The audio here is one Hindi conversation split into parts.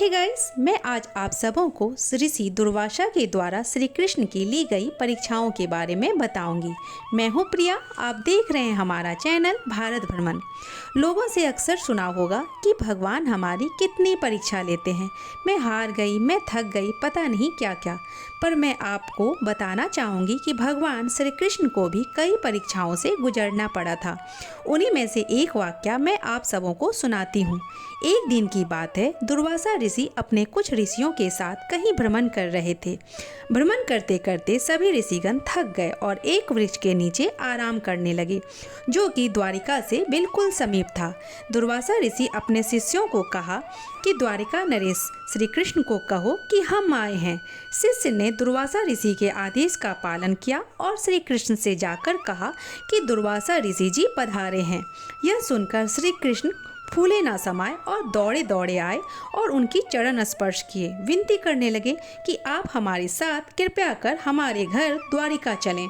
हे गाइस, मैं आज आप सबों को ऋषि दुर्वासा के द्वारा श्री कृष्ण की ली गई परीक्षाओं के बारे में बताऊंगी। मैं हूं प्रिया, आप देख रहे हैं हमारा चैनल भारत भ्रमण। लोगों से अक्सर सुना होगा कि भगवान हमारी कितनी परीक्षा लेते हैं। मैं हार गई, मैं थक गई, पता नहीं क्या क्या। पर मैं आपको बताना चाहूँगी कि भगवान श्री कृष्ण को भी कई परीक्षाओं से गुजरना पड़ा था। उन्हीं में से एक वाक्य मैं आप सबों को सुनाती हूँ। एक दिन की बात है, दुर्वासा ऋषि अपने कुछ ऋषियों के साथ कहीं भ्रमण कर रहे थे। भ्रमण करते करते सभी ऋषिगण थक गए और एक वृक्ष के नीचे आराम करने लगे, जो कि द्वारिका से बिल्कुल समीप था। दुर्वासा ऋषि अपने शिष्यों को कहा कि द्वारिका नरेश श्री कृष्ण को कहो कि हम आए हैं। शिष्य ने दुर्वासा ऋषि के आदेश का पालन किया और श्री कृष्ण से जाकर कहा कि दुर्वासा ऋषि जी पधारे हैं। यह सुनकर श्री कृष्ण फूले ना समाये और दौड़े दौड़े आए और उनकी चरण स्पर्श किए। विनती करने लगे कि आप हमारे साथ कृपया कर हमारे घर द्वारिका चलें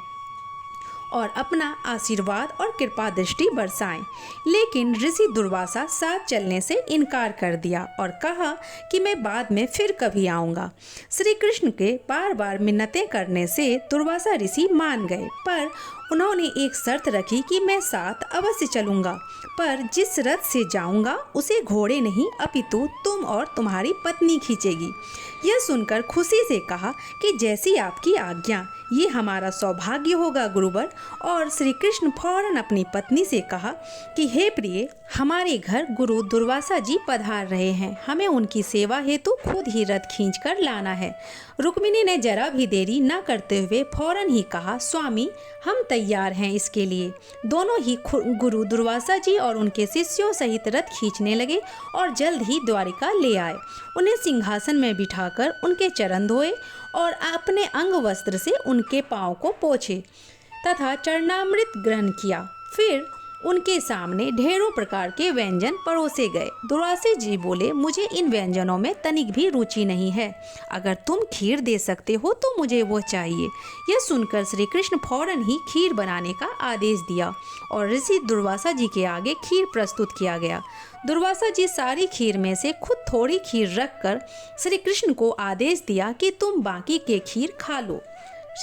और अपना आशीर्वाद और कृपा दृष्टि बरसाएं। लेकिन ऋषि दुर्वासा साथ चलने से इनकार कर दिया और कहा कि मैं बाद में फिर कभी आऊँगा। श्री कृष्ण के बार बार मिन्नतें करने से दुर्वासा ऋषि मान गए, पर उन्होंने एक शर्त रखी कि मैं साथ अवश्य चलूँगा, पर जिस रथ से जाऊँगा उसे घोड़े नहीं अपितु तुम और तुम्हारी पत्नी खींचेगी। यह सुनकर खुशी से कहा कि जैसी आपकी आज्ञा, ये हमारा सौभाग्य होगा गुरुवर। और श्री कृष्ण फौरन अपनी पत्नी से कहा कि हे प्रिय, हमारे घर गुरु दुर्वासा जी पधार रहे हैं, हमें उनकी सेवा हेतु खुद ही रथ खींचकर लाना है। रुक्मिणी ने जरा भी देरी न करते हुए फौरन ही कहा, स्वामी हम तैयार हैं इसके लिए। दोनों ही गुरु दुर्वासा जी और उनके शिष्यों सहित रथ खींचने लगे और जल्द ही द्वारिका ले आए। उन्हें सिंहासन में बिठाकर उनके चरण धोए और अपने अंग वस्त्र से उनके पाँव को पोंछे तथा चरणामृत ग्रहण किया। फिर उनके सामने ढेरों प्रकार के व्यंजन परोसे गए। दुर्वासा जी बोले, मुझे इन व्यंजनों में तनिक भी रुचि नहीं है। अगर तुम खीर दे सकते हो तो मुझे वो चाहिए। यह सुनकर श्री कृष्ण फौरन ही खीर बनाने का आदेश दिया और ऋषि दुर्वासा जी के आगे खीर प्रस्तुत किया गया। दुर्वासा जी सारी खीर में से खुद थोड़ी खीर रखकर श्री कृष्ण को आदेश दिया कि तुम बाकी के खीर खा लो।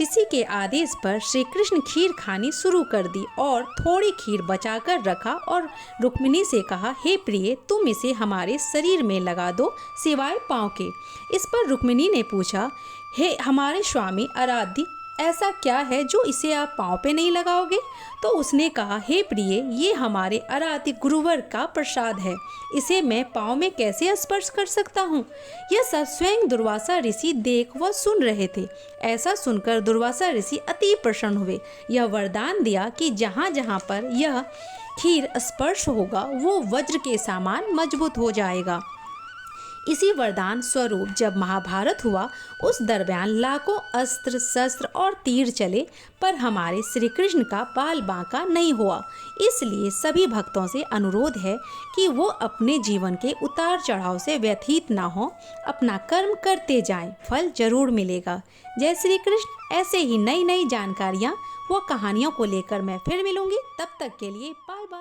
ऋषि के आदेश पर श्री कृष्ण खीर खानी शुरू कर दी और थोड़ी खीर बचाकर रखा और रुक्मिणी से कहा, हे प्रिय, तुम इसे हमारे शरीर में लगा दो सिवाय पाँव के। इस पर रुक्मिणी ने पूछा, हे हमारे स्वामी आराध्य, ऐसा क्या है जो इसे आप पाँव पे नहीं लगाओगे? तो उसने कहा, हे प्रिय, ये हमारे आराध्य गुरुवर का प्रसाद है, इसे मैं पाँव में कैसे स्पर्श कर सकता हूँ? यह सब स्वयं दुर्वासा ऋषि देख व सुन रहे थे। ऐसा सुनकर दुर्वासा ऋषि अति प्रसन्न हुए। यह वरदान दिया कि जहाँ जहाँ पर यह खीर स्पर्श होगा वो वज्र के समान मजबूत हो जाएगा। इसी वरदान स्वरूप जब महाभारत हुआ, उस दरमियान लाखों अस्त्र शस्त्र और तीर चले, पर हमारे श्री कृष्ण का बाल बांका नहीं हुआ। इसलिए सभी भक्तों से अनुरोध है कि वो अपने जीवन के उतार चढ़ाव से व्यथित ना हो, अपना कर्म करते जाएं, फल जरूर मिलेगा। जय श्री कृष्ण। ऐसे ही नई नई जानकारियाँ व कहानियों को लेकर मैं फिर मिलूंगी। तब तक के लिए बाय बाय।